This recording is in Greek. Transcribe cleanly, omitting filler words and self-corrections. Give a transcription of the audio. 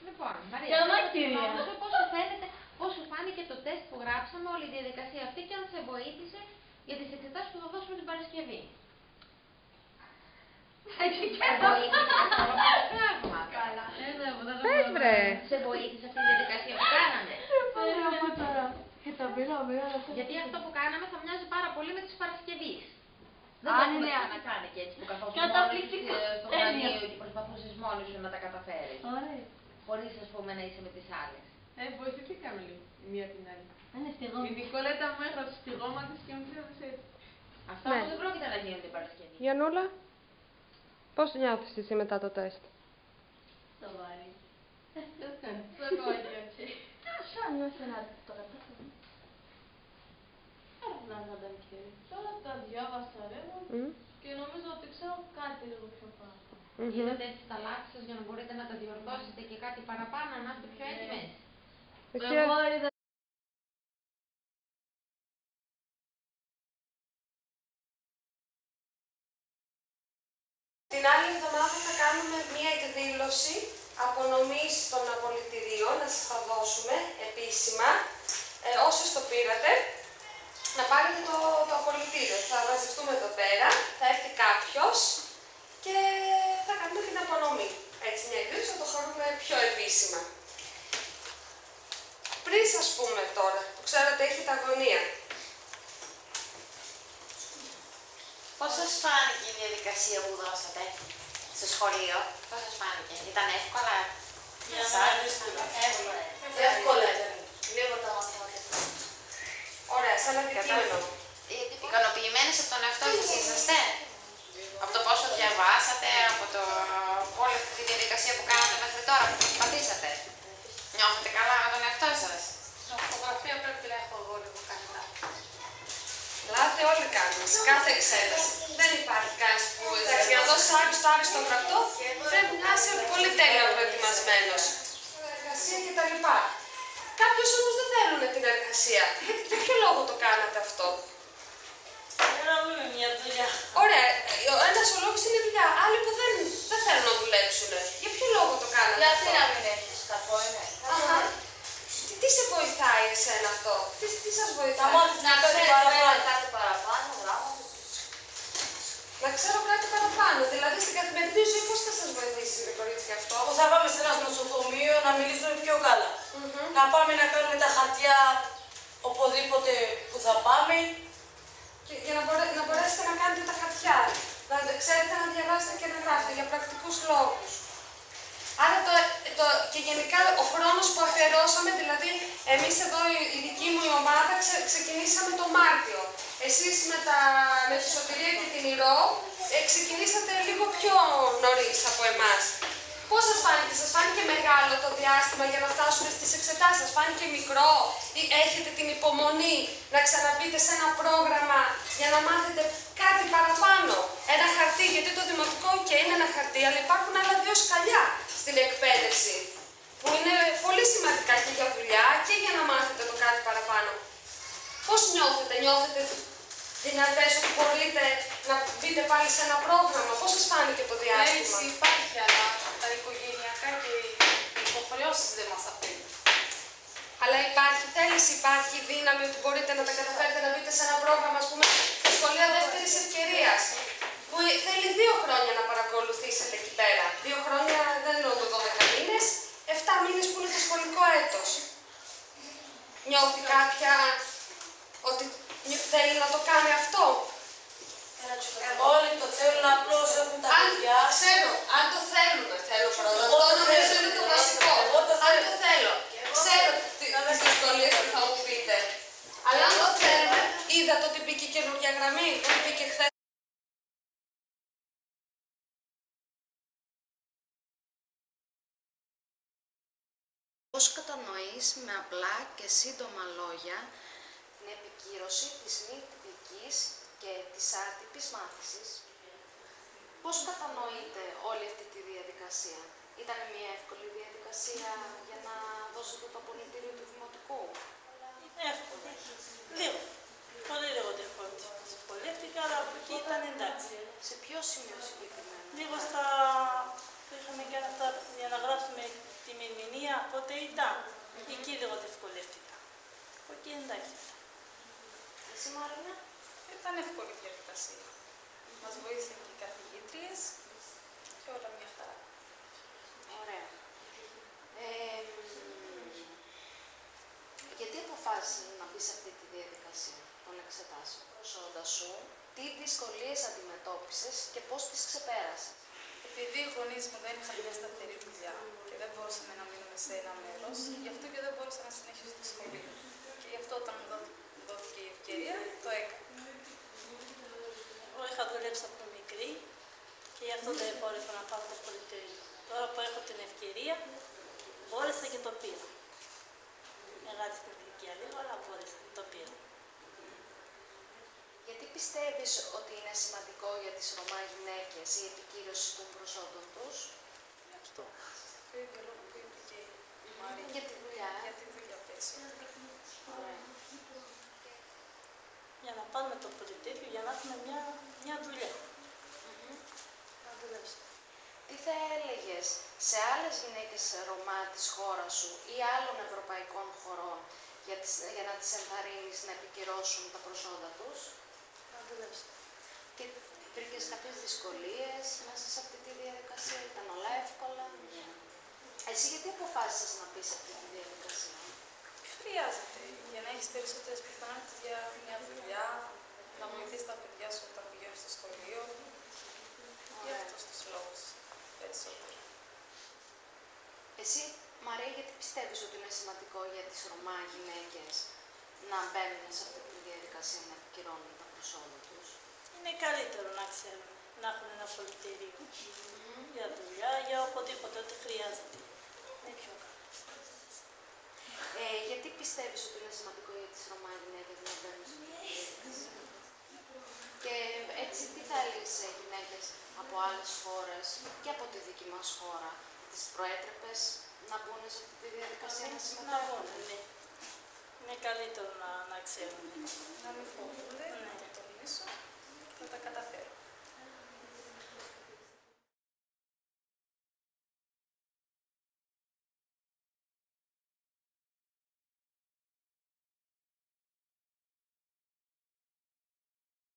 Λοιπόν, Μαρία, πώς σου φάνηκε το τεστ που γράψαμε, όλη η διαδικασία αυτή και αν σε βοήθησε για τις εξετάσεις που θα δώσουμε την Παρασκευή. Έτσι και αυτό πράγμα. Καλά. Πες βρε. Σε βοήθησε αυτή η διαδικασία που κάναμε. Γιατί αυτό που κάναμε θα μοιάζει πάρα πολύ με τις Παρασκευής. Δεν το έχουμε ξανακάνει και έτσι που καθόσουν μόνος στο δανείο και προσπαθούσες μόνος σου να τα καταφέρεις. Χωρίς ας πούμε να είσαι με τις άλλες. Βοηθηθήκαμε λίγο η μία την άλλη. Η Νικολέτα μου έγραψε στη γόμα της και μου πήραμε έτσι. Αυτά όμως δεν πρόκειται να γίνουν την Παρασκευή. Γιαννούλα, πώς νιώθεις εσύ μετά το τεστ? Το βάρη. Το κόκκι, έτσι. Σαν νιώθω να το καταφέρω. Έρχομαι να τα χέρι. Τώρα τα διάβασα λίγο και νομίζω ότι ξέρω κάτι λίγο πιο πάνω. Είδατε έτσι τα λάθη σας για να μπορείτε να τα διορθώσετε και κάτι παραπάνω, να είστε πιο έτοιμες. Εγώ είδα. Την άλλη εβδομάδα θα κάνουμε μία εκδήλωση απονομής των απολυτηρίων, να σας τα δώσουμε επίσημα. Όσοι το πήρατε, να πάρετε το απολυτήριο. Θα μαζευτούμε εδώ πέρα, θα έρθει κάποιος και θα κάνουμε την απονομή. Έτσι, μια εκδήλωση θα το χαρούμε πιο επίσημα. Πριν σας πούμε τώρα, που ξέρετε έχετε αγωνία. Πώς σας φάνηκε η διαδικασία που δώσατε στο σχολείο, πώς σας φάνηκε, ήταν εύκολα? Εύκολα ήταν. Λίγο τα μαθηματικά. Ωραία, σαν αντικείμενο. Ικανοποιημένες από τον εαυτό σας είσαστε? Από το πόσο διαβάσατε, από όλη αυτή τη διαδικασία που κάνατε μέχρι τώρα, που προσπαθήσατε. Νιώθετε καλά με τον εαυτό σας? Στην ορθογραφία πρέπει να έχω εγώ λίγο κάνει λάθη. Λάθη όλοι κάνουμε, σε κάθε εξέταση. Δεν υπάρχει κανένας που για να δώσει άριστο γραπτό, πρέπει να είσαι πολύ τέλεια προετοιμασμένος. Εργασία κτλ. Κάποιος όμως δεν θέλουν την εργασία. Για ποιο λόγο το κάνατε αυτό? Για να βρούμε μια δουλειά. Ωραία, ένας ο λόγος είναι η δουλειά. Άλλοι που δεν θέλουν να δουλέψουν. Για ποιο λόγο το κάνατε Γιατί αυτό? να μην έχεις κακό, είναι. Τι σε βοηθάει εσένα αυτό? Τι σας βοηθάει? Να μάθεις να ξέρεις κάτι παραπάνω, γράμματα. Να ξέρω κάτι παραπάνω. Δηλαδή στην καθημερινή ζωή πώς θα σας βοηθήσει το κορίτσι αυτό? Όπως θα πάμε σε ένα νοσοκομείο να μιλήσουμε πιο καλά. Να πάμε να κάνουμε τα χαρτιά οπουδήποτε που θα πάμε. Και για να μπορέσετε να κάνετε τα χαρτιά. Να ξέρετε να διαβάσετε και να γράφετε για πρακτικούς λόγους. Άρα και γενικά ο χρόνος που αφιερώσαμε, δηλαδή εμείς εδώ η δική μου η ομάδα ξεκινήσαμε το Μάρτιο. Εσείς με τη Σωτηρία και την Ηρώ ξεκινήσατε λίγο πιο νωρίς από εμάς. Πώς σας φάνηκε μεγάλο το διάστημα για να φτάσουμε στις εξετάσεις? Σας φάνηκε μικρό ή έχετε την υπομονή να ξαναμπείτε σε ένα πρόγραμμα για να μάθετε κάτι παραπάνω? Ένα χαρτί, γιατί το δημοτικό και είναι ένα χαρτί, αλλά υπάρχουν άλλα δύο σκαλιά στην εκπαίδευση, που είναι πολύ σημαντικά και για δουλειά και για να μάθετε το κάτι παραπάνω. Πώς νιώθετε δυνατές ότι μπορείτε να μπείτε πάλι σε ένα πρόγραμμα? Πώς σας φάνηκε το διάστημα? Έτσι υπάρχει, αλλά τα οικογενειακά και οι υποχρεώσεις δεν μας αφήνουν. Αλλά υπάρχει θέληση, υπάρχει δύναμη ότι μπορείτε να τα καταφέρετε να μπείτε σε ένα πρόγραμμα, ας πούμε, στο σχολείο δεύτερης ευκαιρίας, που θέλει 2 χρόνια να παρακολουθήσετε εκεί πέρα. 2 χρόνια δεν εννοώ το 12 μήνες, 7 μήνες που είναι το σχολικό έτος. Νιώθει κάποια ότι θέλει να το κάνει αυτό? Όλοι το θέλουν, απλώς έχουν τα παιδιά. Ξέρω, αν το θέλουν, θέλω πρώτα. Αυτό νομίζω είναι το βασικό. Αν το θέλω. Ξέρω τις δυσκολίες που θα μου πείτε. Αλλά αν το θέλω, είδατε ότι μπήκε καινούργια γραμμή, ότι μπήκε χθες. Πώς κατανοείς με απλά και σύντομα λόγια την επικύρωση της μη τυπικής και της άτυπης μάθησης? Πώς κατανοείτε όλη αυτή τη διαδικασία? Ήταν μια εύκολη διαδικασία για να δώσετε το απολυτήριο του δημοτικού? Εύκολο. Λίγο. Πολύ λίγο δυσκολεύτηκα, αλλά από εκεί ήταν εντάξει. Σε ποιο σημείο συγκεκριμένα? Λίγο στα που είχαμε κάνει αυτά για να γράψουμε τη μερμηνεία, πότε ήταν. Εκεί λίγο δυσκολεύτηκα. Από εκεί εντάξει. Εσύ Μάρινα? Ήταν εύκολη διαδικασία. Μας βοήθησαν και οι καθηγήτριες και όλα μια χαρά. Ωραία. Γιατί αποφάσισες να μπεις σε αυτή τη διαδικασία των εξετάσεων? Προσόντα σου, τι δυσκολίες αντιμετώπισες και πώς τις ξεπέρασες? Επειδή οι γονείς μου δεν είχαν μια σταθερή δουλειά και δεν μπορούσαμε να μείνουμε σε ένα μέρος, γι' αυτό και δεν μπόρεσα να συνεχίσω τη σχολή. Και γι' αυτό όταν μου δόθηκε η ευκαιρία, το έκανα. Εγώ είχα δουλέψει από μικρή και γι' αυτό δεν μπόρεσα να πάω στο πολυτεχνείο. Τώρα που έχω την ευκαιρία, μπόρεσα και το πήρα. Μεγάλη στην ηλικία λίγο, αλλά μπόρεσα και το πήρα. Γιατί πιστεύεις ότι είναι σημαντικό για τις Ρωμά γυναίκες η επικύρωση των προσόντων τους? Αυτό. Το ίδιο λόγο που είπε και η Μάρια. Για τη δουλειά. Για τη δουλειά περισσότερο. Ωραία. Για να πάρουμε το πολυτεχνείο, για να έχουμε μια δουλειά. Να δουλέψουμε. Τι θα έλεγες σε άλλες γυναίκες Ρωμά της χώρας σου ή άλλων ευρωπαϊκών χωρών για να τις ενθαρρύνεις να επικυρώσουν τα προσόντα τους? Να δουλέψουμε. Και βρήκες κάποιες δυσκολίες μέσα σε αυτή τη διαδικασία, ήταν όλα εύκολα? Εσύ γιατί αποφάσισες να μπεις σε αυτή τη διαδικασία? Χρειάζεται για να έχεις περισσότερες πιθανότητες για μια δουλειά, να βοηθήσεις τα παιδιά σου όταν πηγαίνουν στο σχολείο. Για αυτούς τους λόγους περισσότερο. Εσύ, Μαρία, γιατί πιστεύεις ότι είναι σημαντικό για τις Ρωμά γυναίκες να μπαίνουν σε αυτή τη διαδικασία να επικυρώνουν τα προσόντα τους? Είναι καλύτερο να ξέρουν, να έχουν ένα πολυτεχνείο για δουλειά, για οπουδήποτε, ό,τι χρειάζεται. Είναι πιο καλό. Γιατί πιστεύεις ότι είναι σημαντικό για τις Ρωμά γυναίκες να μπαίνουν σε αυτή τη διαδικασία? Και έτσι, τι θα έλεγες σε γυναίκες από άλλες χώρες και από τη δική μας χώρα, τις προέτρεπες να μπουν σε αυτή τη διαδικασία, να συμμετέχουν? Ναι. Είναι καλύτερο να ξέρουν. Να μην φοβούνται, να το τονίσω.